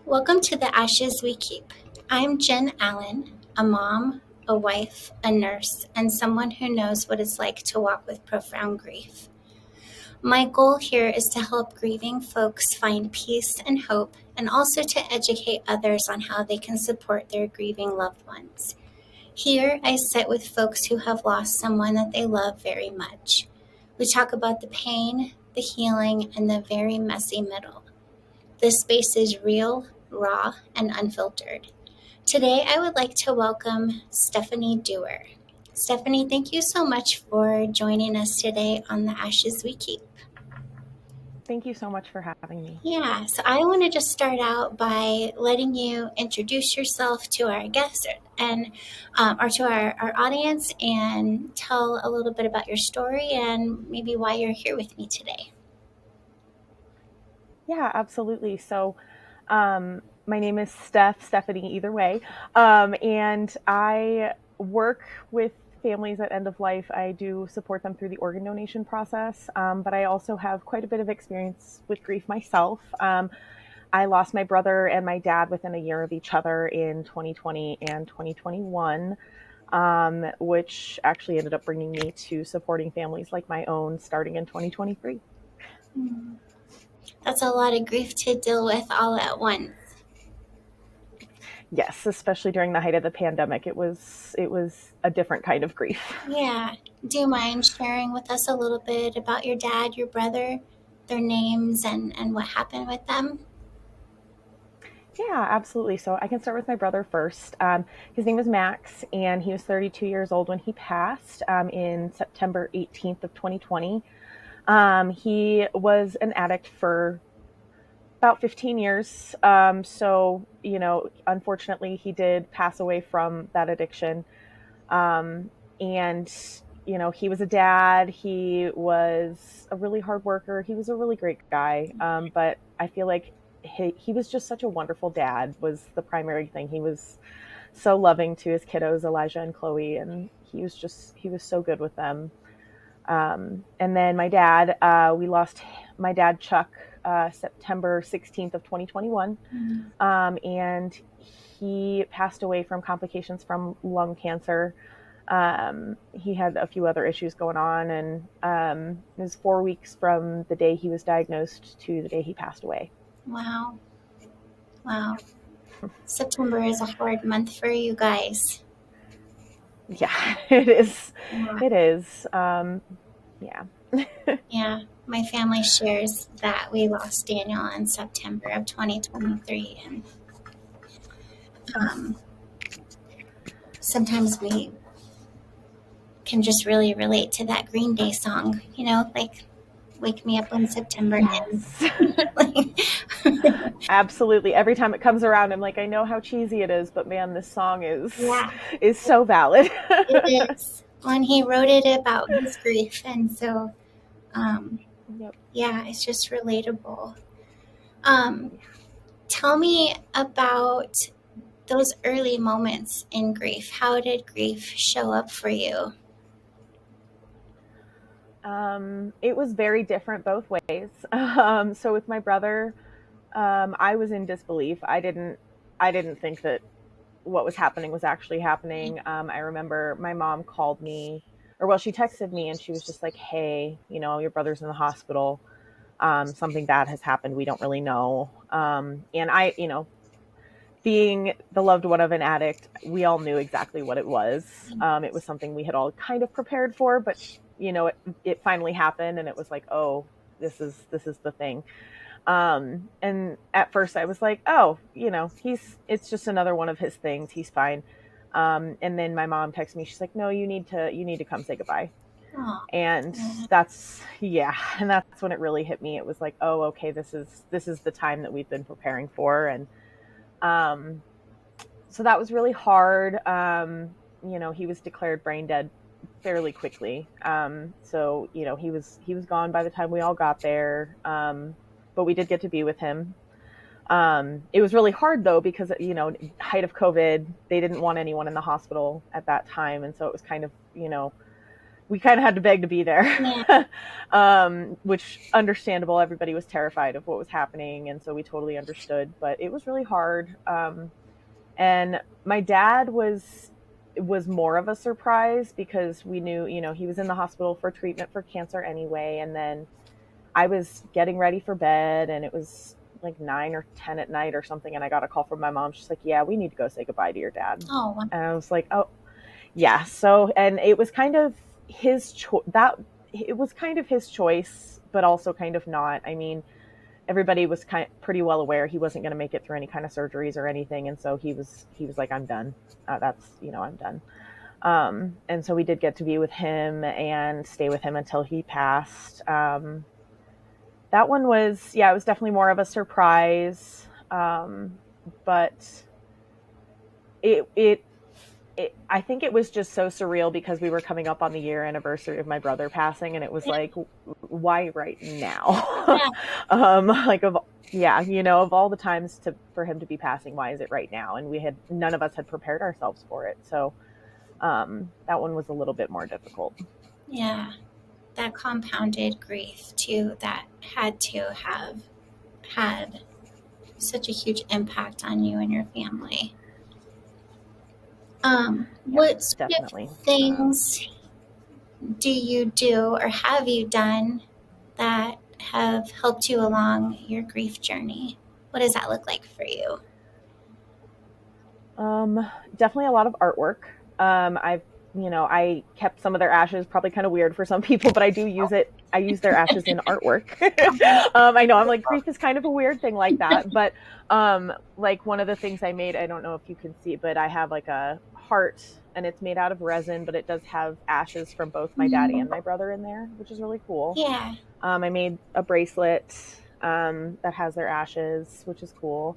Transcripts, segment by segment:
Welcome to the Ashes We Keep. I'm Jen Allen, a mom, a wife, a nurse, and someone who knows what it's like to walk with profound grief. My goal here is to help grieving folks find peace and hope, and also to educate others on how they can support their grieving loved ones. Here, I sit with folks who have lost someone that they love very much. We talk about the pain, the healing, and the very messy middle. This space is real, raw, and unfiltered. Today, I would like to welcome Stephanie Duer. Stephanie, thank you so much for joining us today on The Ashes We Keep. Thank you so much for having me. Yeah, so I want to just start out by letting you introduce yourself to our guests and or to our audience and tell a little bit about your story and maybe why you're here with me today. Yeah, absolutely. So, my name is Stephanie, either way. And I work with families at end of life. I do support them through the organ donation process, but I also have quite a bit of experience with grief myself. I lost my brother and my dad within a year of each other in 2020 and 2021. Which actually ended up bringing me to supporting families like my own starting in 2023. Hmm. That's a lot of grief to deal with all at once. Yes, especially during the height of the pandemic, it was a different kind of grief. Yeah. Do you mind sharing with us a little bit about your dad, your brother, their names, and what happened with them? Yeah, absolutely. So I can start with my brother first. His name was Max, and he was 32 years old when he passed in September 18th of 2020. He was an addict for about 15 years. Unfortunately, he did pass away from that addiction. And he was a dad. He was a really hard worker. He was a really great guy. But I feel like he was just such a wonderful dad was the primary thing. He was so loving to his kiddos, Elijah and Chloe, and he was so good with them. And then my dad, we lost my dad, Chuck, September 16th of 2021. Mm. And he passed away from complications from lung cancer. He had a few other issues going on, and it was 4 weeks from the day he was diagnosed to the day he passed away. Wow. Wow. September is a hard month for you guys. Yeah, it is. Yeah. It is. Yeah. Yeah. My family shares that we lost Daniel in September of 2023. And um, sometimes we can just really relate to that Green Day song, like Wake Me Up When September Ends. Yes. Absolutely. Every time it comes around, I'm like, I know how cheesy it is, but man, this song Yeah, is so valid. it is. When he wrote it about his grief. And so, um, Yep. yeah, it's just relatable. Um, Tell me about those early moments in grief. How did grief show up for you? It was very different both ways. So with my brother, I was in disbelief. I didn't think that what was happening was actually happening. I remember my mom called me, or well, she texted me, and she was just like, "Hey, your brother's in the hospital. Something bad has happened. We don't really know." And I, being the loved one of an addict, we all knew exactly what it was. It was something we had all kind of prepared for, but it finally happened, and it was like, oh, this is the thing. And at first I was like, oh, it's just another one of his things. He's fine. And then my mom texted me. She's like, no, you need to come say goodbye. Oh, And yeah. and that's when it really hit me. It was like, oh, okay, this is the time that we've been preparing for. And um, so that was really hard. He was declared brain dead fairly quickly. So he was gone by the time we all got there. But we did get to be with him. It was really hard though because height of COVID, they didn't want anyone in the hospital at that time, and so it was kind of we kind of had to beg to be Yeah. there. Which understandable. Everybody was terrified of what was happening, and so we totally understood. But it was really hard. And my dad was more of a surprise because we knew, he was in the hospital for treatment for cancer anyway. And then I was getting ready for bed, and it was like 9 or 10 at night or something. And I got a call from my mom. She's like, "Yeah, we need to go say goodbye to your dad." Oh, And I was like, "Oh, yeah." So, and it was kind of it was kind of his choice, but also kind of not. I mean, everybody was pretty well aware he wasn't going to make it through any kind of surgeries or anything, and so he was like, "I'm done. I'm done." And so we did get to be with him and stay with him until he passed. That one was, yeah, it was definitely more of a surprise, but it I think it was just so surreal because we were coming up on the year anniversary of my brother passing, and it was like, why right now? yeah, Like of all the times for him to be passing, why is it right now? And none of us had prepared ourselves for it, so that one was a little bit more difficult. yeah. That compounded grief too, that had to have had such a huge impact on you and your family. Yeah, What sort of definitely. things do you do or have you done that have helped you along your grief journey? What does that look like for you? Definitely a lot of artwork. I kept some of their ashes, probably kind of weird for some people, but I do use it. I use their ashes in artwork. I know I'm like, grief is kind of a weird thing like that, but like one of the things I made, I don't know if you can see, but I have like a heart, and it's made out of resin, but it does have ashes from both my daddy and my brother in there, which is really cool. Yeah, I made a bracelet that has their ashes, which is cool.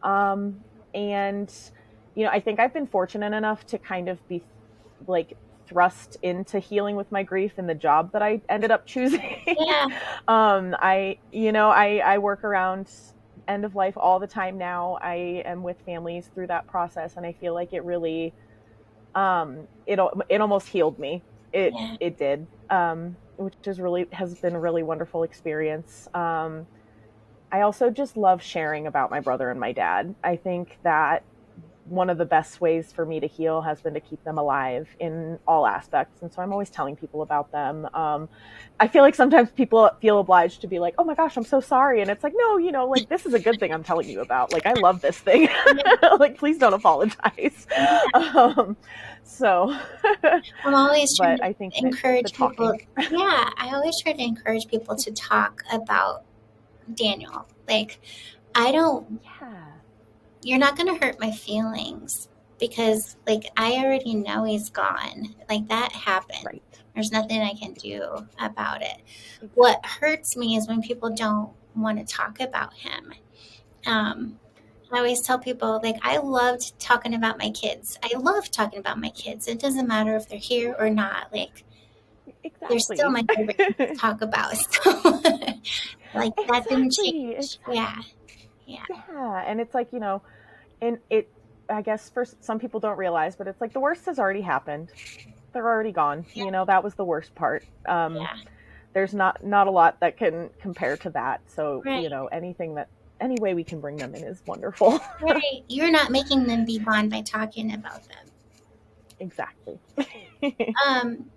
And I think I've been fortunate enough to kind of be like thrust into healing with my grief in the job that I ended up choosing. yeah, I work around end of life all the time now. I am with families through that process, and I feel like it really it almost healed me. yeah, It did. Which has been a really wonderful experience. I also just love sharing about my brother and my dad. I think that one of the best ways for me to heal has been to keep them alive in all aspects. And so I'm always telling people about them. I feel like sometimes people feel obliged to be like, "Oh my gosh, I'm so sorry." And it's like, no, like this is a good thing I'm telling you about. Like, I love this thing. Like, please don't apologize. yeah. So, I'm always trying but to I think that the encourage people. talking. Yeah, I always try to encourage people to talk about Daniel. Like, I don't, Yeah. you're not going to hurt my feelings because, like, I already know he's gone. Like, that happened. Right. There's nothing I can do about it. Exactly. What hurts me is when people don't want to talk about him. Um, I always tell people, like, I loved talking about my kids. I love talking about my kids. It doesn't matter if they're here or not. Like, they're still Exactly. my favorite things to talk about. So, like, that didn't Exactly. change. Yeah, yeah, Yeah. And it's like, and it, I guess for some people don't realize, but it's like the worst has already happened. They're already gone. yeah, That was the worst part. yeah. There's not a lot that can compare to that. So, Right, any way we can bring them in is wonderful. right. You're not making them be gone by talking about them. Exactly. Um,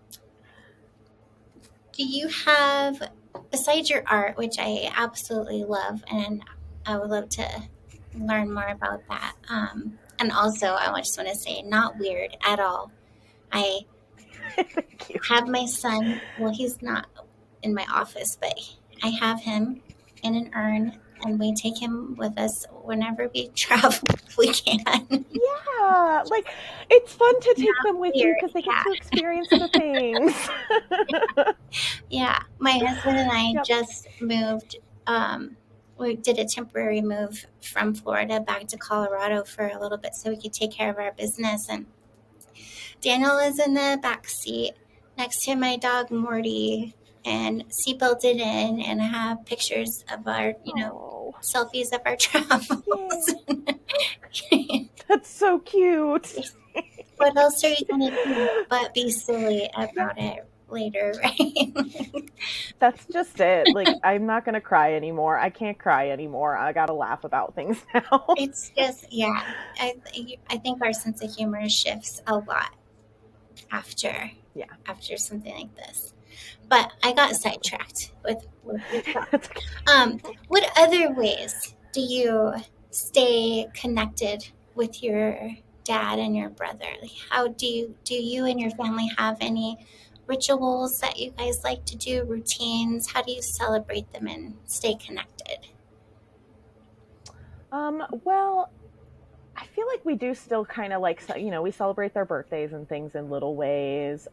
do you have, besides your art, which I absolutely love, and I would love to learn more about that. And also, just want to say, not weird at all. I Thank you. have my son, well, he's not in my office, but I have him in an urn, and we take him with us whenever we travel if we can. Yeah, like it's fun to take them with you Weird, because they get yeah. to experience the things. Yeah, my husband and I Yep. just moved. We did a temporary move from Florida back to Colorado for a little bit so we could take care of our business. And Daniel is in the back seat next to my dog Morty, and seatbelted in, and I have pictures of our, Oh, selfies of our travels. yeah. That's so cute. What else are you gonna do but be silly Yeah, about it? later, right? That's just it. Like, I'm not going to cry anymore. I can't cry anymore. I got to laugh about things now. It's just, yeah. I think our sense of humor shifts a lot after Yeah, after something like this. But I got definitely. sidetracked with your thought. That's okay. What other ways do you stay connected with your dad and your brother? Like, how do you and your family have any rituals that you guys like to do, routines? How do you celebrate them and stay connected? Well, I feel like we do still kind of like, we celebrate their birthdays and things in little ways.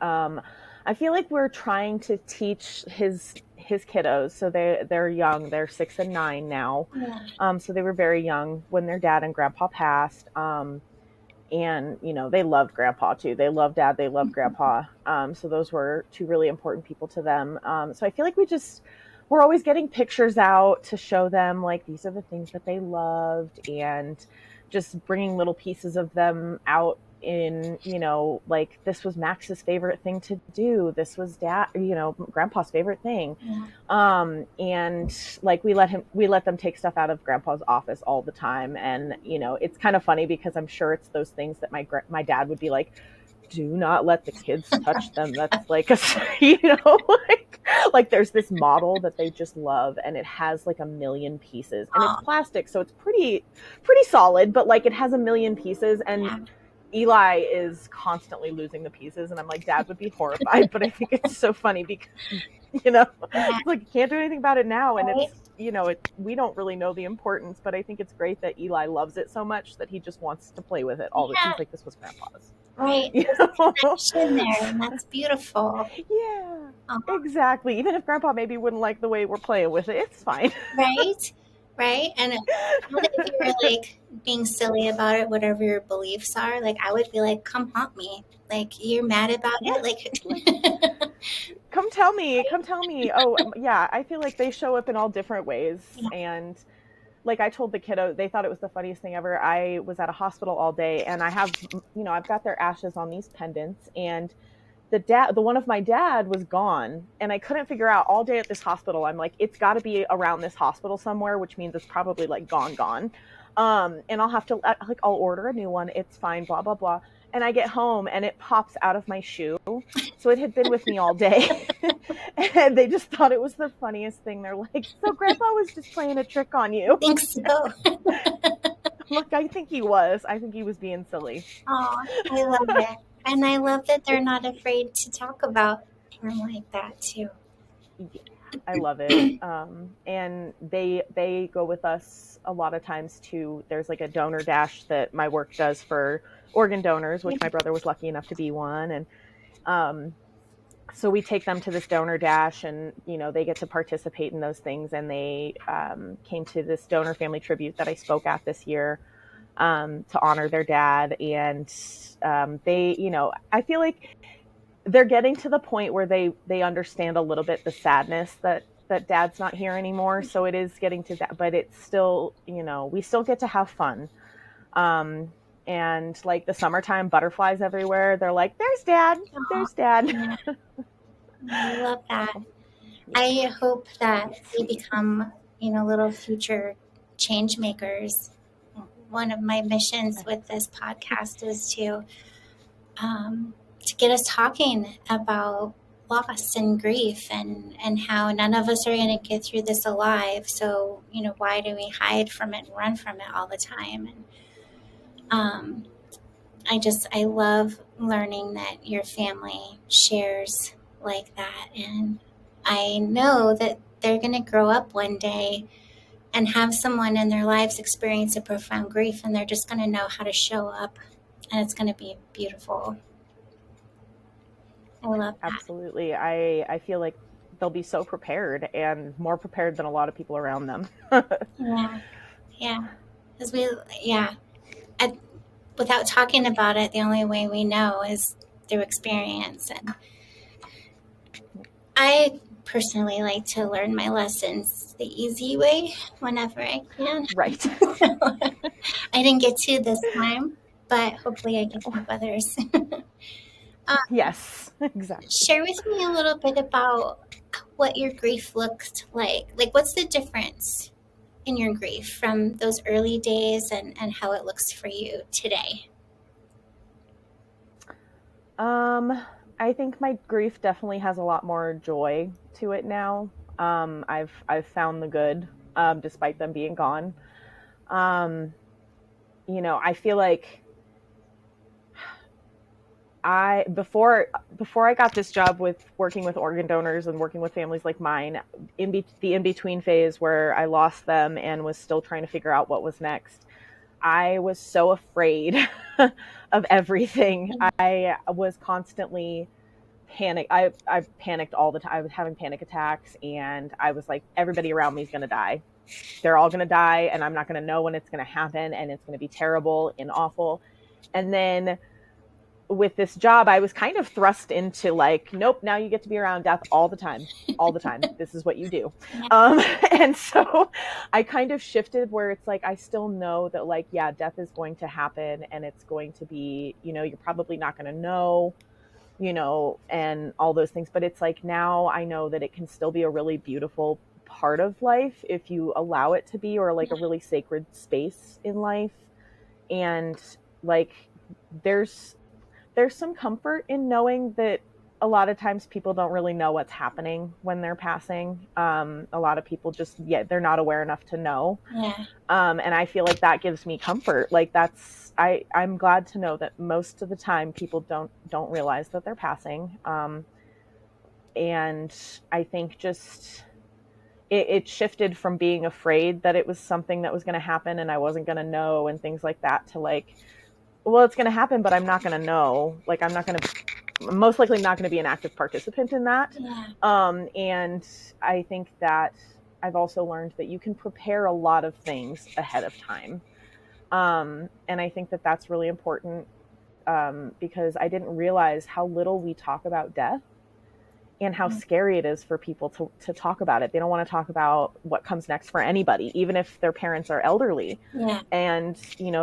I feel like we're trying to teach his kiddos. So they're young. They're 6 and 9 now. Yeah, So they were very young when their dad and grandpa passed. And they loved grandpa too. They loved dad, they loved grandpa. So those were two really important people to them. So I feel like we're always getting pictures out to show them like these are the things that they loved, and just bringing little pieces of them out in, like this was Max's favorite thing to do, this was dad, grandpa's favorite thing. yeah. And like we let them take stuff out of grandpa's office all the time. And it's kind of funny because I'm sure it's those things that my dad would be like, do not let the kids touch them. That's like a, like there's this model that they just love, and it has like a million pieces, and it's Oh, plastic, so it's pretty solid, but like it has a million pieces. And yeah, Eli is constantly losing the pieces, and I'm like, dad would be horrified, but I think it's so funny because yeah, it's like you can't do anything about it now. And right? we don't really know the importance, but I think it's great that Eli loves it so much that he just wants to play with it all the, Yeah, he's like, this was grandpa's. right. you There's a know connection there, and that's beautiful. yeah, Oh, exactly. Even if grandpa maybe wouldn't like the way we're playing with it, it's fine. right? Right? And what if you were like being silly about it, whatever your beliefs are? Like, I would be like, come haunt me. Like, you're mad about Yeah, it? like, Like, come tell me. Oh, yeah, I feel like they show up in all different ways. yeah, And like I told the kiddo, they thought it was the funniest thing ever. I was at a hospital all day, and I've got their ashes on these pendants. And the one of my dad was gone, and I couldn't figure out all day at this hospital. I'm like, it's got to be around this hospital somewhere, which means it's probably like gone. And I'll have to like, I'll order a new one. It's fine, blah blah blah. And I get home, and it pops out of my shoe. So it had been with me all day. And they just thought it was the funniest thing. They're like, so grandpa was just playing a trick on I you. think so. I'm like, I think he was. I think he was being silly. Oh, I love it. And I love that they're not afraid to talk about him like that, too. Yeah, I love it. And they go with us a lot of times too. There's like a donor dash that my work does for organ donors, which my brother was lucky enough to be one. And um, so we take them to this donor dash, and they get to participate in those things. And they came to this donor family tribute that I spoke at this year, to honor their dad. And I feel like they're getting to the point where they understand a little bit the sadness that dad's not here anymore. So it is getting to that, but it's still, we still get to have fun. And like the summertime, butterflies everywhere. They're like, Oh, there's dad. yeah, I love that. So I hope that it's they sweet. become, little future change makers. One of my missions with this podcast is to get us talking about loss and grief and how none of us are going to get through this alive. So, why do we hide from it and run from it all the time? And um, I love learning that your family shares like that. And I know that they're going to grow up one day and have someone in their lives experience a profound grief, and they're just going to know how to show up, and it's going to be beautiful. I love that. Absolutely. I feel like they'll be so prepared, and more prepared than a lot of people around them. Yeah, yeah. Because yeah, I, without talking about it, the only way we know is through experience. And I personally like to learn my lessons the easy way whenever I can. Right. I didn't get to this time, but hopefully I get to help others. Yes, exactly. Share with me a little bit about what your grief looked like. Like, what's the difference in your grief from those early days and how it looks for you today? Um, I think my grief definitely has a lot more joy to it now. I've found the good, despite them being gone. Um, I feel like I before I got this job with working with organ donors and working with families like mine, the in between phase where I lost them and was still trying to figure out what was next. I was so afraid of everything. I was constantly I panicked all the time. I was having panic attacks, and I was like, everybody around me is going to die. They're all going to die, and I'm not going to know when it's going to happen, and it's going to be terrible and awful. And then with this job, I was kind of thrust into like, nope, now you get to be around death all the time. All the time. This is what you do. Yeah. And so I kind of shifted where it's like, I still know that, like, yeah, death is going to happen, and it's going to be, you're probably not going to know, and all those things. But it's like, now I know that it can still be a really beautiful part of life if you allow it to be, or like a really sacred space in life. And like, there's some comfort in knowing that a lot of times people don't really know what's happening when they're passing. A lot of people just, they're not aware enough to know. Yeah. And I feel like that gives me comfort. Like, I'm glad to know that most of the time people don't realize that they're passing. And I think just it shifted from being afraid that it was something that was going to happen and I wasn't going to know and things like that, to like, well, it's going to happen, but I'm not going to know. Like, I'm most likely not going to be an active participant in that. Yeah. And I think that I've also learned that you can prepare a lot of things ahead of time. And I think that that's really important, because I didn't realize how little we talk about death and how scary it is for people to talk about it. They don't want to talk about what comes next for anybody, even if their parents are elderly. Yeah. And,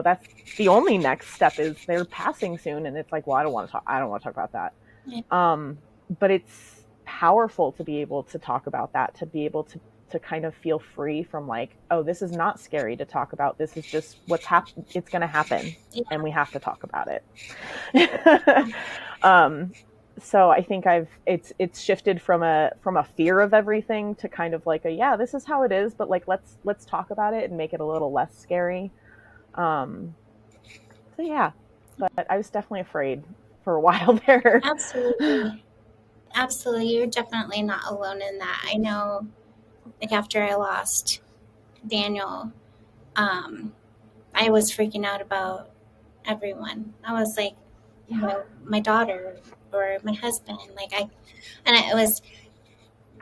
that's the only next step, is they're passing soon. And it's like, well, I don't want to talk about that. Yeah. But it's powerful to be able to talk about that, to be able to kind of feel free from like, oh, this is not scary to talk about. This is just it's going to happen, Yeah. and we have to talk about it. So I think it's shifted from a fear of everything to kind of like yeah, this is how it is, but like, let's talk about it and make it a little less scary. So yeah, but I was definitely afraid for a while there. Absolutely. Absolutely. You're definitely not alone in that. I know, like, after I lost Daniel, um, I was freaking out about everyone. I was like, Yeah. my daughter or my husband. It was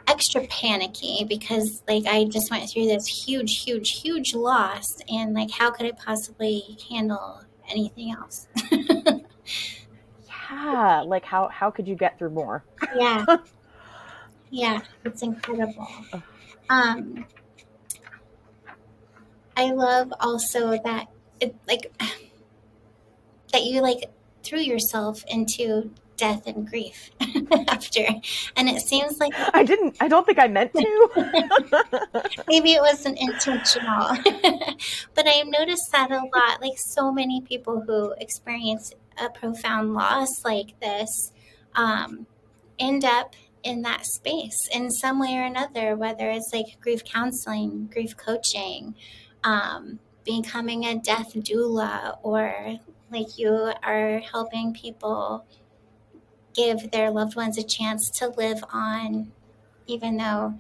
extra panicky because, like, I just went through this huge, huge, huge loss, and like, how could I possibly handle anything else? Yeah, like, how could you get through more? Yeah, yeah, it's incredible. Um, I love also that it like that you like threw yourself into death and grief after, and it seems like I don't think I meant to. maybe it wasn't intentional. But I've noticed that a lot. Like, so many people who experience a profound loss like this um, end up in that space in some way or another, whether it's like grief counseling, grief coaching, becoming a death doula, or like you are helping people give their loved ones a chance to live on, even though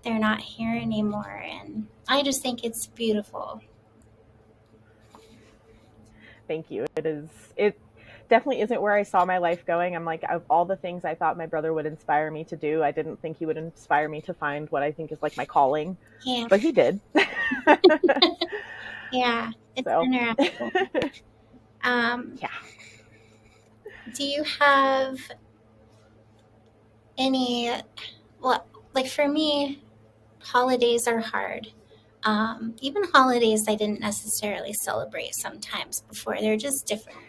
they're not here anymore. And I just think it's beautiful. Thank you. It definitely isn't where I saw my life going. I'm like, of all the things I thought my brother would inspire me to do, I didn't think he would inspire me to find what I think is like my calling, Yeah. but he did. Yeah. It's So, interesting. Um, yeah. do you have any, well, like for me, holidays are hard. Even holidays I didn't necessarily celebrate sometimes before. They're just different.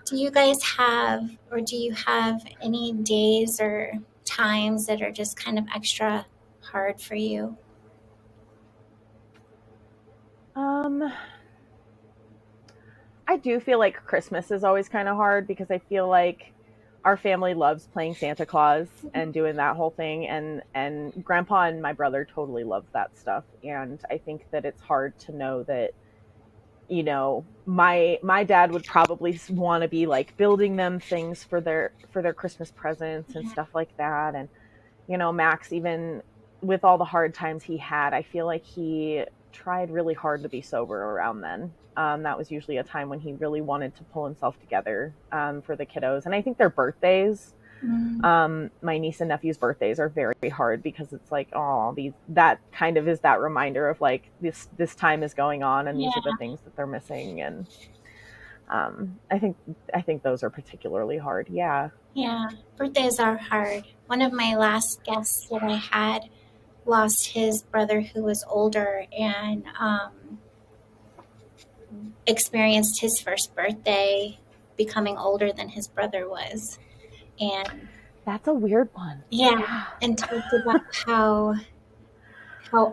Do you guys have, or do you have any days or times that are just kind of extra hard for you? Um, I do feel like Christmas is always kind of hard because I feel like our family loves playing Santa Claus and doing that whole thing, and grandpa and my brother totally love that stuff, and I think that it's hard to know that, my dad would probably want to be like building them things for their Christmas presents and Yeah. stuff like that. And Max, even with all the hard times he had, I feel like he tried really hard to be sober around then. That was usually a time when he really wanted to pull himself together, for the kiddos. And I think their birthdays, Mm, my niece and nephew's birthdays are very hard because it's like, oh, that kind of is that reminder of like this time is going on and these are the yeah. things that they're missing. And I think those are particularly hard. Yeah. Yeah. Birthdays are hard. One of my last guests that I had lost his brother who was older, and experienced his first birthday becoming older than his brother was. And That's a weird one. yeah, Yeah. and talked about how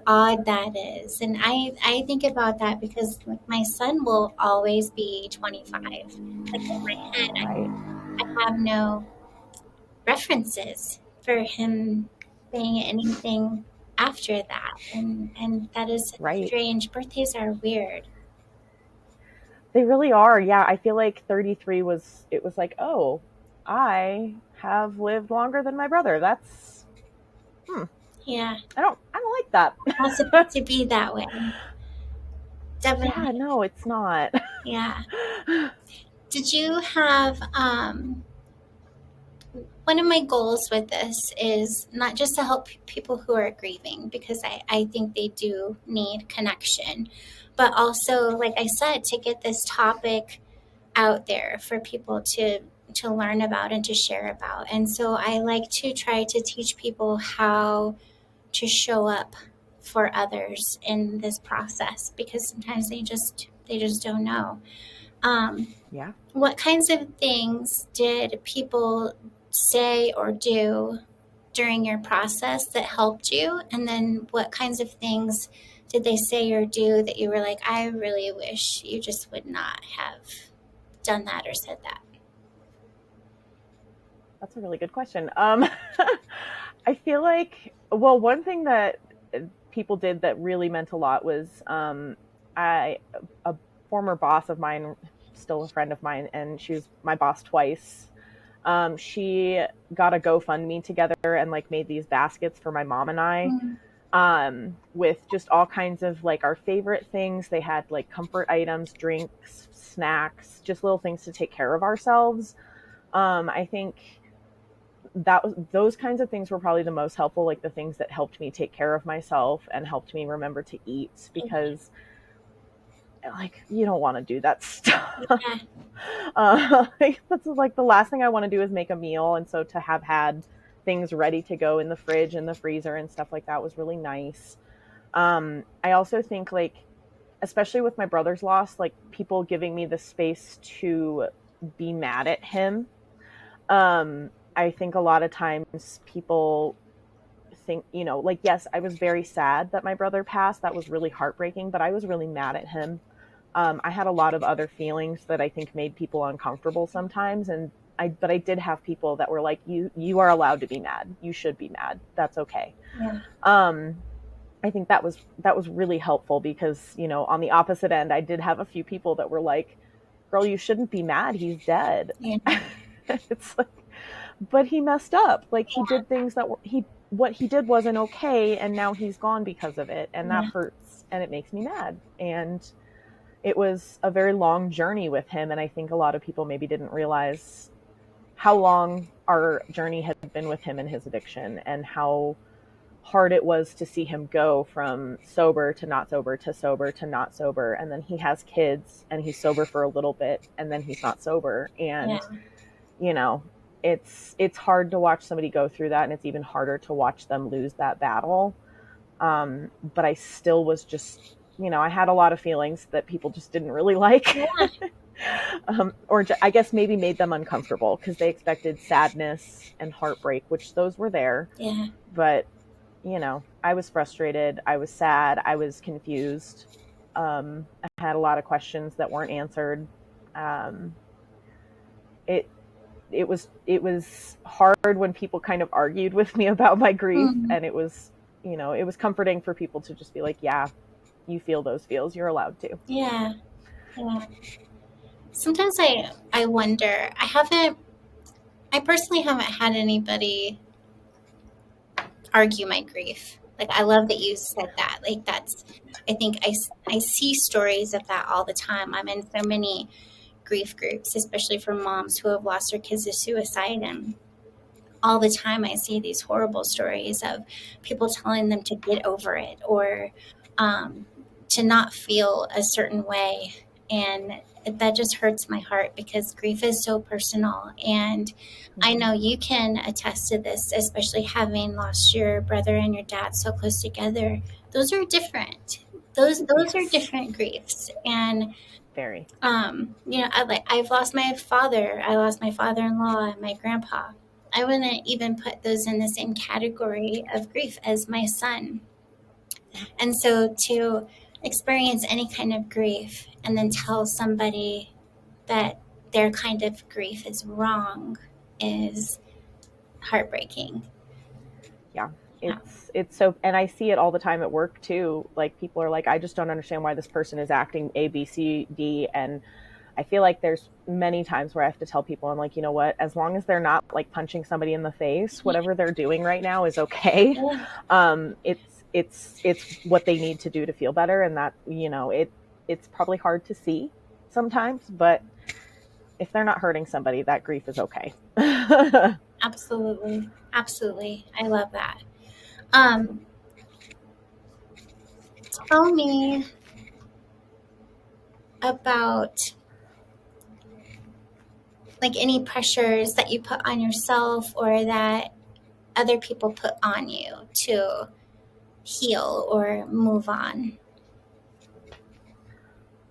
odd that is. And I think about that because like my son will always be 25. Like in my head, Right. I have no references for him being anything after that. And that is Right. strange. Birthdays are weird. They really are. Yeah, I feel like 33 was like, "Oh, I have lived longer than my brother." That's hmm, Yeah, I don't like that. not supposed to be that way. Yeah, Definitely. no, it's not. Yeah. Did you have one of my goals with this is not just to help people who are grieving, because I think they do need connection, but also, like I said, to get this topic out there for people to learn about and to share about. And so I like to try to teach people how to show up for others in this process, because sometimes they just don't know. Um, Yeah. what kinds of things did people say or do during your process that helped you? And then what kinds of things did they say or do that you were like, I really wish you just would not have done that or said that? That's a really good question. I feel like, well, one thing that people did that really meant a lot was, I a former boss of mine, still a friend of mine, and she was my boss twice. She got a GoFundMe together and like made these baskets for my mom and I, Mm, with just all kinds of like our favorite things. They had like comfort items, drinks, snacks, just little things to take care of ourselves. I think those kinds of things were probably the most helpful, like the things that helped me take care of myself and helped me remember to eat, because like you don't want to do that stuff. yeah, That's like the last thing I want to do is make a meal, and so to have had things ready to go in the fridge and the freezer and stuff like that was really nice. I also think like, especially with my brother's loss, like people giving me the space to be mad at him. I think a lot of times people think, like, yes, I was very sad that my brother passed. That was really heartbreaking, but I was really mad at him. I had a lot of other feelings that I think made people uncomfortable sometimes, and but I did have people that were like, you are allowed to be mad. You should be mad. That's okay. yeah, Um, I think that was really helpful because, on the opposite end, I did have a few people that were like, "Girl, you shouldn't be mad. He's dead." yeah, It's like, but he messed up. Like he did things that were he what he did wasn't okay, and now he's gone because of it, and that yeah, hurts and it makes me mad. And it was a very long journey with him, and I think a lot of people maybe didn't realize how long our journey had been with him and his addiction, and how hard it was to see him go from sober to not sober to sober to not sober, and then he has kids and he's sober for a little bit and then he's not sober. yeah, And you know it's hard to watch somebody go through that, and it's even harder to watch them lose that battle. But I still was just, I had a lot of feelings that people just didn't really like. yeah. Or I guess maybe made them uncomfortable because they expected sadness and heartbreak, which those were there. Yeah. But, I was frustrated. I was sad. I was confused. I had a lot of questions that weren't answered. Um, it it was hard when people kind of argued with me about my grief, Mm. and it was comforting for people to just be like, yeah, you feel those feels, you're allowed to. Yeah. Yeah. Sometimes I wonder. I personally haven't had anybody argue my grief. Like, I love that you said that. Like, I think I see stories of that all the time. I'm in so many grief groups, especially for moms who have lost their kids to suicide. And all the time I see these horrible stories of people telling them to get over it, or um, to not feel a certain way. And that just hurts my heart because grief is so personal. And I Mm-hmm. know you can attest to this, especially having lost your brother and your dad so close together. Those are different. Those are Yes, different griefs. And very. I've lost my father. I lost my father-in-law and my grandpa. I wouldn't even put those in the same category of grief as my son. Yep. And so to experience any kind of grief and then tell somebody that their kind of grief is wrong is heartbreaking. Yeah, Yeah. it's so, and I see it all the time at work too. Like, people are like, I just don't understand why this person is acting A, B, C, D. And I feel like there's many times where I have to tell people, I'm like, you know what, as long as they're not like punching somebody in the face, Yeah. whatever they're doing right now is okay. Yeah. It's what they need to do to feel better. And that, it's probably hard to see sometimes, but if they're not hurting somebody, that grief is okay. Absolutely. Absolutely. I love that. Um, Tell me about like any pressures that you put on yourself or that other people put on you to heal or move on.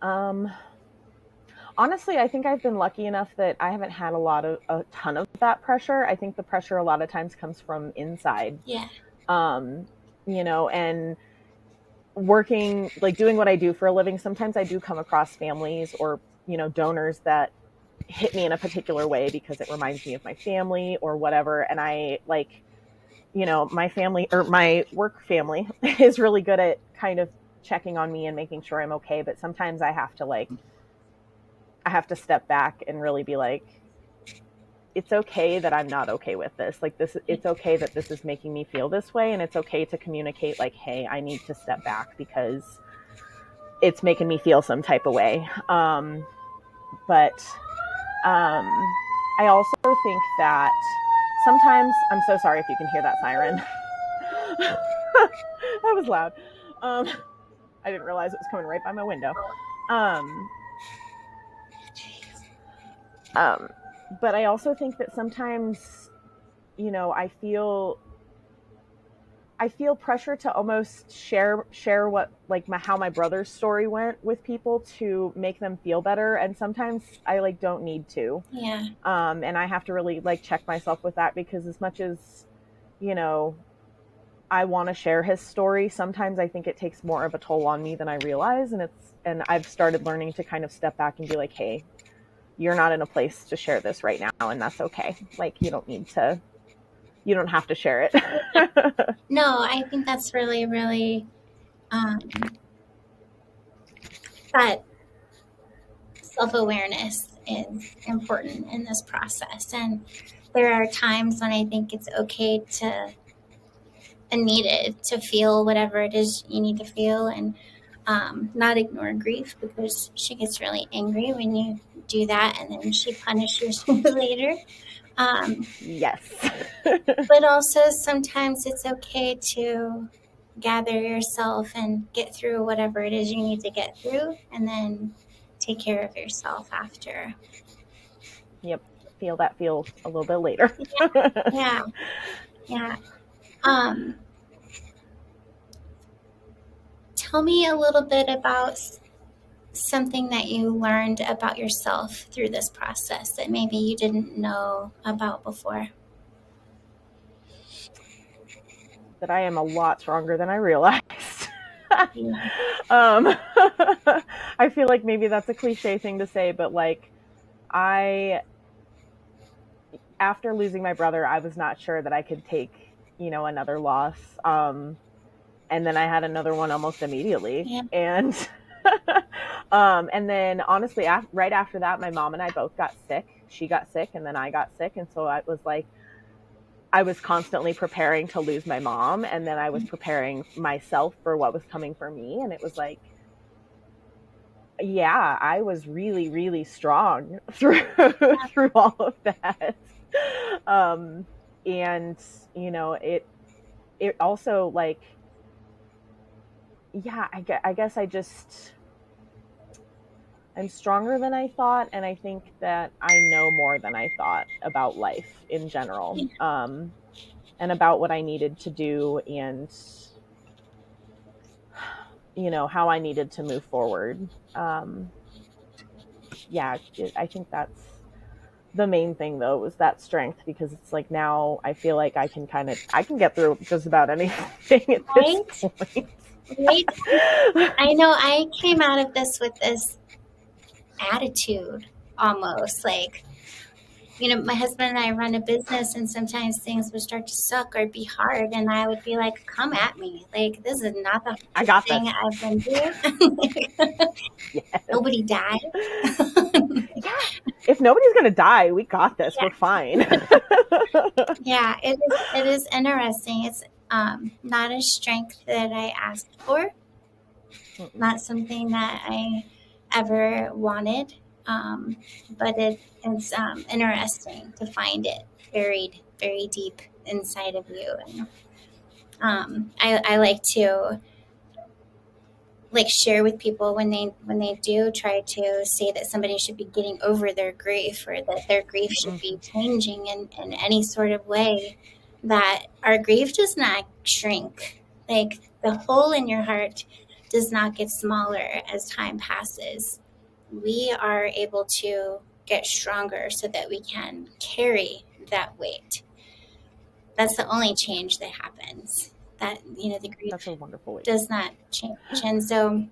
um, Honestly, I think I've been lucky enough that I haven't had a ton of that pressure. I think the pressure a lot of times comes from inside. Yeah. Um, and working, like doing what I do for a living, sometimes I do come across families or, donors that hit me in a particular way because it reminds me of my family or whatever. And I like, my family or my work family is really good at kind of checking on me and making sure I'm okay. But sometimes I have to step back and really be like, it's okay that I'm not okay with this. Like, it's okay that this is making me feel this way. And it's okay to communicate like, hey, I need to step back because it's making me feel some type of way. But um, I also think that sometimes, I'm so sorry if you can hear that siren. That was loud. Um, I didn't realize it was coming right by my window. Um, um, but I also think that sometimes, you know, I feel pressure to almost share what, like, how my brother's story went with people to make them feel better, and sometimes I like don't need to. Yeah. And I have to really like check myself with that, because as much as, you know, I want to share his story, sometimes I think it takes more of a toll on me than I realize, and I've started learning to kind of step back and be like, hey, you're not in a place to share this right now, and that's okay. Like, you don't have to share it. No, I think that's really, really, um, that self awareness is important in this process. And there are times when I think it's okay to and needed to feel whatever it is you need to feel, and not ignore grief, because she gets really angry when you do that and then she punishes you later. Um, Yes. but also sometimes it's okay to gather yourself and get through whatever it is you need to get through, and then take care of yourself after. Yep. Feel that feel a little bit later. Yeah, yeah. Um, Tell me a little bit about something that you learned about yourself through this process that maybe you didn't know about before? That I am a lot stronger than I realized. Yeah. um, I feel like maybe that's a cliche thing to say, but like I, after losing my brother, I was not sure that I could take, another loss. And then I had another one almost immediately. Yeah. And then honestly, right after that, my mom and I both got sick. She got sick, and then I got sick, and so I was like, I was constantly preparing to lose my mom, and then I was preparing myself for what was coming for me, and it was like, yeah, I was really, really strong through through all of that. Um, and it also like, yeah, I guess I'm stronger than I thought, and I think that I know more than I thought about life in general, and about what I needed to do, and how I needed to move forward. Um, yeah, I think that's the main thing though, was that strength, because it's like now I feel like I can get through just about anything at this Right? point. Right? I know I came out of this with this attitude almost like, my husband and I run a business, and sometimes things would start to suck or be hard, and I would be like, come at me. Like, this is not the I hardest got thing this. I've been through. Yes. Nobody died. Yeah. If nobody's gonna die, we got this. We're fine. Yeah, it is interesting. It's not a strength that I asked for, not something that I ever wanted. Um, but it's interesting to find it buried very deep inside of you. And I like to like share with people when they do try to say that somebody should be getting over their grief or that their grief should be changing in any sort of way, that our grief does not shrink. Like the hole in your heart does not get smaller as time passes. We are able to get stronger so that we can carry that weight. That's the only change that happens. That, the grief That's a wonderful way. does not change. And so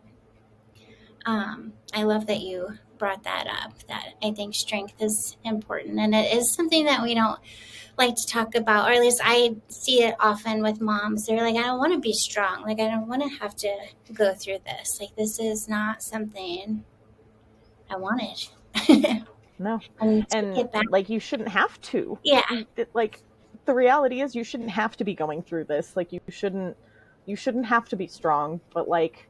I love that you brought that up. That I think strength is important, and it is something that we don't like to talk about, or at least I see it often with moms. They're like, I don't want to be strong. Like, I don't want to have to go through this. Like, this is not something I wanted. No. And take And it back. like, you shouldn't have to. Yeah, Like, the reality is you shouldn't have to be going through this. Like, you shouldn't have to be strong, but like,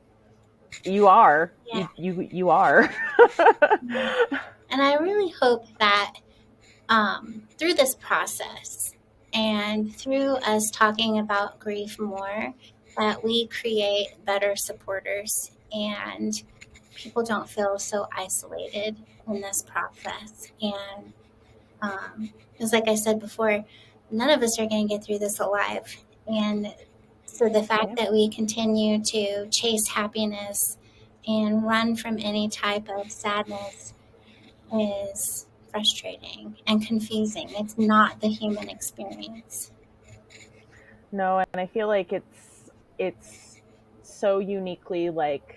you are. yeah. You are. And I really hope that through this process and through us talking about grief more, that we create better supporters and people don't feel so isolated in this process. And because, like I said before, none of us are going to get through this alive. And so the fact Yeah. that we continue to chase happiness and run from any type of sadness is frustrating and confusing. It's not the human experience. No, and I feel like it's so uniquely like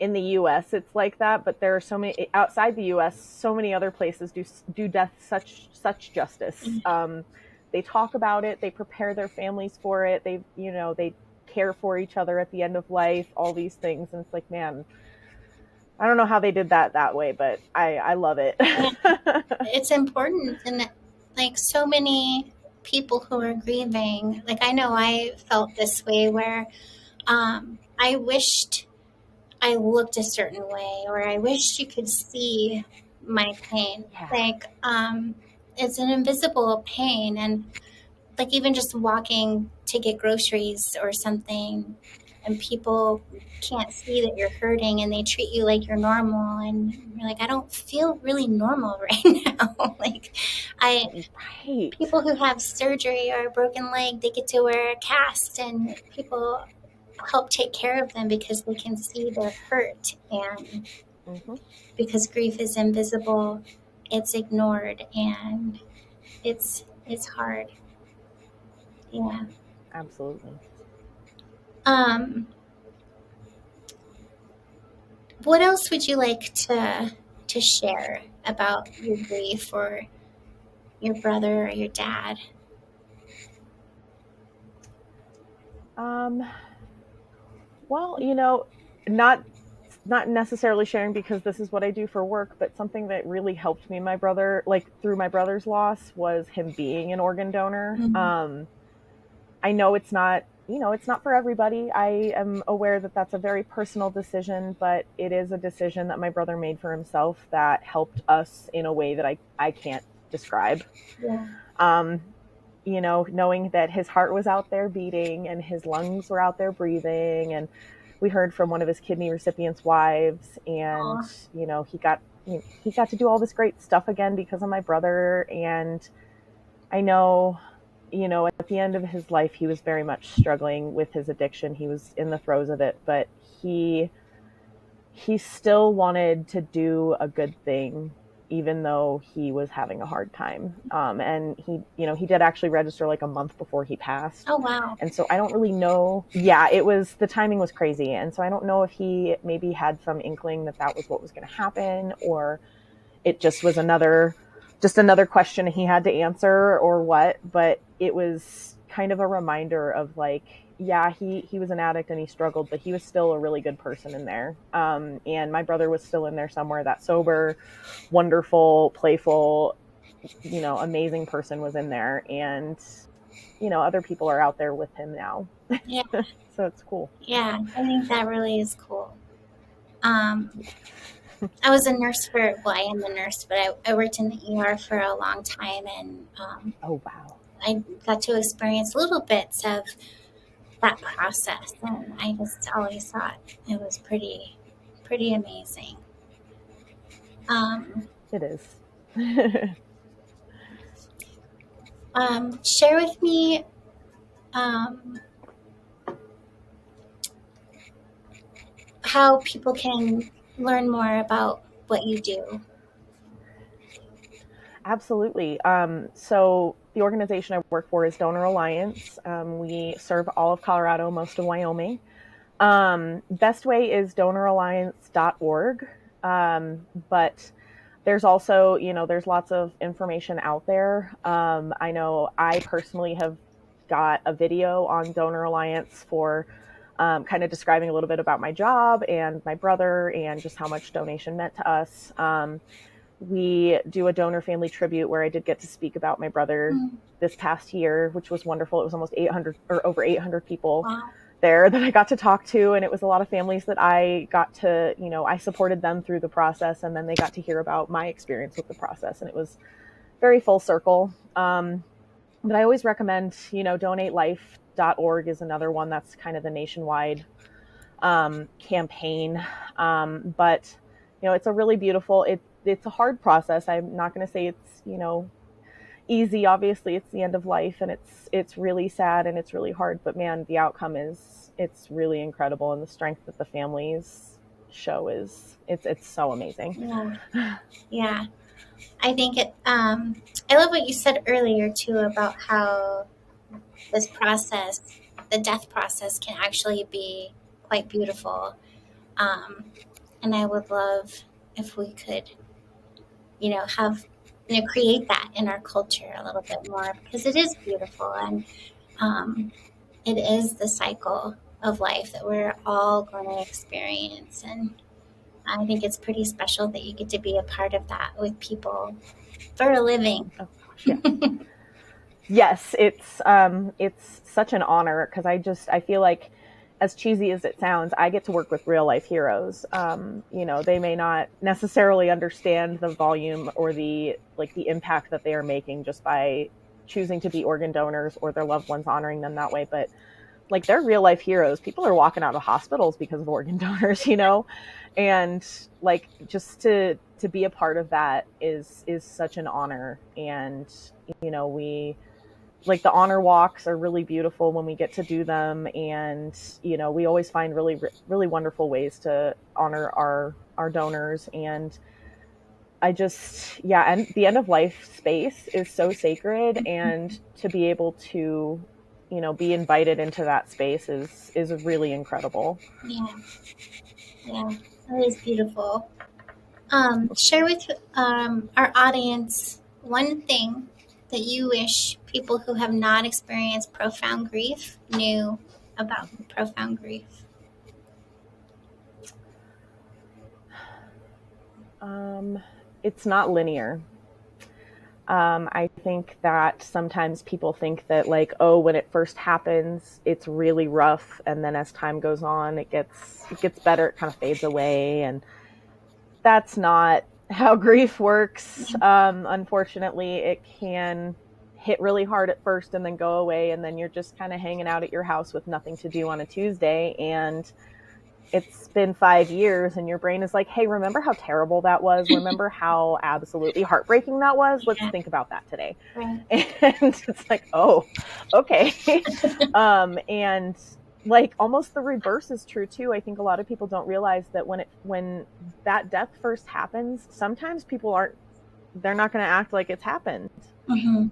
in the US it's like that, but there are so many outside the US, so many other places do death such justice. They talk about it, they prepare their families for it, they care for each other at the end of life, all these things, and it's like, man, I don't know how they did that way, but I love it. Yeah, it's important. And like so many people who are grieving, like I know I felt this way where I wished I looked a certain way, or I wished you could see my pain. Yeah. Like, it's an invisible pain. And like, even just walking to get groceries or something, and people can't see that you're hurting and they treat you like you're normal. And you're like, I don't feel really normal right now. Like, I, Right. people who have surgery or a broken leg, they get to wear a cast, and people help take care of them because they can see their hurt, and Hmm. because grief is invisible, it's ignored, and it's hard. Yeah. Absolutely. Um, what else would you like to share about your grief or your brother or your dad? Um, well, not necessarily sharing because this is what I do for work, but something that really helped me, my brother, like through my brother's loss, was him being an organ donor. Mm, I know it's not for everybody. I am aware that that's a very personal decision, but it is a decision that my brother made for himself that helped us in a way that I can't describe. yeah. Um, knowing that his heart was out there beating and his lungs were out there breathing. And we heard from one of his kidney recipients' wives, and, Aw, he got to do all this great stuff again because of my brother. And I know, at the end of his life, he was very much struggling with his addiction. He was in the throes of it, but he still wanted to do a good thing even though he was having a hard time. And he did actually register like a month before he passed. oh wow. And so I don't really know. Yeah, the timing was crazy. And so I don't know if he maybe had some inkling that that was what was going to happen, or it just was another question he had to answer, or what. But it was kind of a reminder of, like, yeah, he was an addict and he struggled, but he was still a really good person in there. And my brother was still in there somewhere. That sober, wonderful, playful, amazing person was in there. And other people are out there with him now. Yeah, So it's cool. yeah. I think that really is cool. Um, I was a nurse for, well, I am a nurse, but I worked in the ER for a long time, and Oh, wow. I got to experience little bits of that process, and I just always thought it was pretty amazing. Um, It is. share with me um, how people can learn more about what you do. Absolutely. So the organization I work for is Donor Alliance. We serve all of Colorado, most of Wyoming. Best way is donoralliance.org. But there's also, there's lots of information out there. I know I personally have got a video on Donor Alliance for kind of describing a little bit about my job and my brother and just how much donation meant to us. We do a donor family tribute where I did get to speak about my brother Mm, this past year, which was wonderful. It was almost 800 or over 800 people wow. there that I got to talk to. And it was a lot of families that I got to, I supported them through the process, and then they got to hear about my experience with the process. And it was very full circle. But I always recommend, donatelife.org is another one. That's kind of the nationwide campaign. But it's a really beautiful, it's a hard process. I'm not going to say it's, easy. Obviously, it's the end of life, and it's really sad and it's really hard, but man, the outcome it's really incredible, and the strength that the families show it's so amazing. Yeah, yeah. I think it. I love what you said earlier too about how this process, the death process, can actually be quite beautiful. Um, and I would love if we could, have, create that in our culture a little bit more, because it is beautiful, and um, it is the cycle of life that we're all going to experience. And I think it's pretty special that you get to be a part of that with people for a living. Of course, yeah. Yes, it's such an honor, because I feel like, as cheesy as it sounds, I get to work with real life heroes. They may not necessarily understand the volume or the impact that they are making just by choosing to be organ donors, or their loved ones honoring them that way. But like, they're real life heroes. People are walking out of hospitals because of organ donors, and like, just to be a part of that is such an honor. And we like the honor walks are really beautiful when we get to do them, and we always find really wonderful ways to honor our donors. And I just, yeah, and the end of life space is so sacred, and to be able to be invited into that space is really incredible. Yeah, yeah, that is beautiful. Share with our audience one thing that you wish people who have not experienced profound grief knew about profound grief. It's not linear. I think that sometimes people think that, like, oh, when it first happens, it's really rough, and then as time goes on, it gets better. It kind of fades away, and that's not how grief works. Unfortunately, it can hit really hard at first and then go away, and then you're just kind of hanging out at your house with nothing to do on a Tuesday, and it's been 5 years, and your brain is like, hey, remember how terrible that was? Remember how absolutely heartbreaking that was? Let's Yeah, think about that today. right. And it's like, oh, okay. And like almost the reverse is true too. I think a lot of people don't realize that when that death first happens, sometimes people aren't they're not going to act like it's happened. Mm-hmm.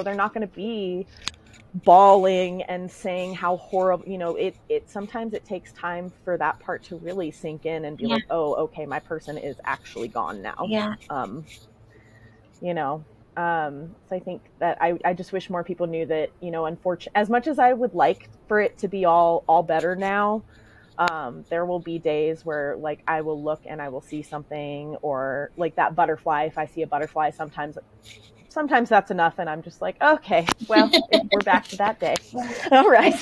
They're not going to be bawling and saying how horrible, it sometimes it takes time for that part to really sink in and be Yeah, like, oh, okay, my person is actually gone now. yeah, You know, so I think that I just wish more people knew that, unfortunately, as much as I would like for it to be all better now, there will be days where, like, I will look and I will see something, or like that butterfly. If I see a butterfly, sometimes that's enough, and I'm just like, okay, well, we're back to that day. All right.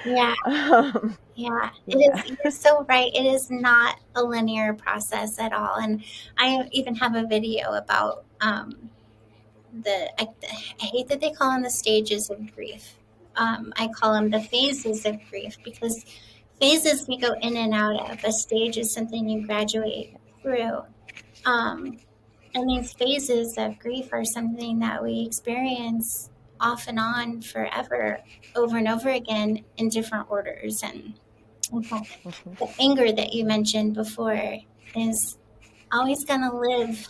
yeah, um, yeah. It yeah. is. You're so right. It is not a linear process at all. And I even have a video about I hate that they call them the stages of grief. I call them the phases of grief because phases we go in and out of. A stage is something you graduate through. Um, and these phases of grief are something that we experience off and on forever, over and over again in different orders. And okay, Mhm. the anger that you mentioned before is always going to live,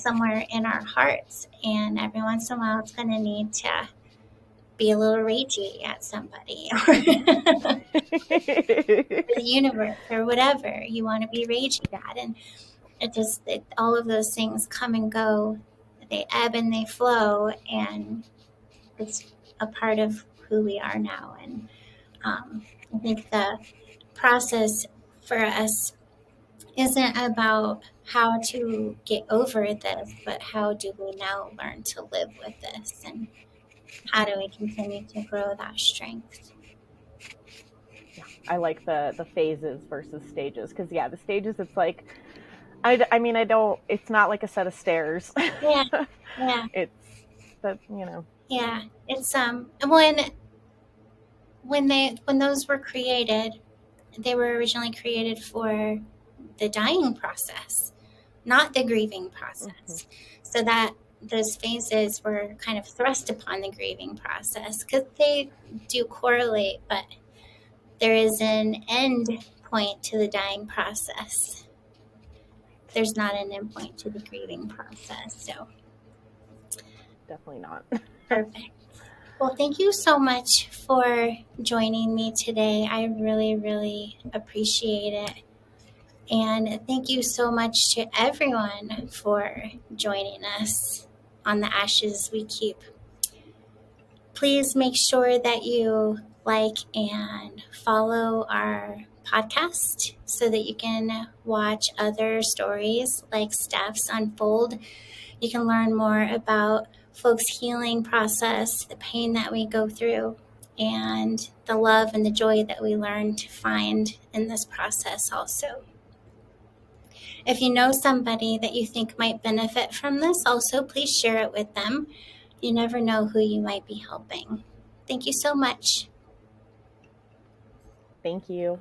somewhere in our hearts. And every once in a while, it's going to need to be a little ragey at somebody or the universe or whatever you want to be ragey at. And all of those things come and go. They ebb and they flow. And it's a part of who we are now. And I think the process for us isn't about how to get over this, but how do we now learn to live with this, and how do we continue to grow that strength? Yeah, I like the phases versus stages, because yeah, the stages, it's like, I mean, I don't. It's not like a set of stairs. Yeah, yeah, It's that. yeah. It's when those were created, they were originally created for the dying process, not the grieving Mhm. process. So that those phases were kind of thrust upon the grieving process because they do correlate, but there is an end point to the dying process. There's not an end point to the grieving process. So Definitely not. perfect. Well, thank you so much for joining me today. I really, really appreciate it. And thank you so much to everyone for joining us on the Ashes We Keep. Please make sure that you like and follow our podcast so that you can watch other stories like Stef's unfold. You can learn more about folks' healing process, the pain that we go through, and the love and the joy that we learn to find in this process also. If you know somebody that you think might benefit from this, also please share it with them. You never know who you might be helping. Thank you so much. Thank you.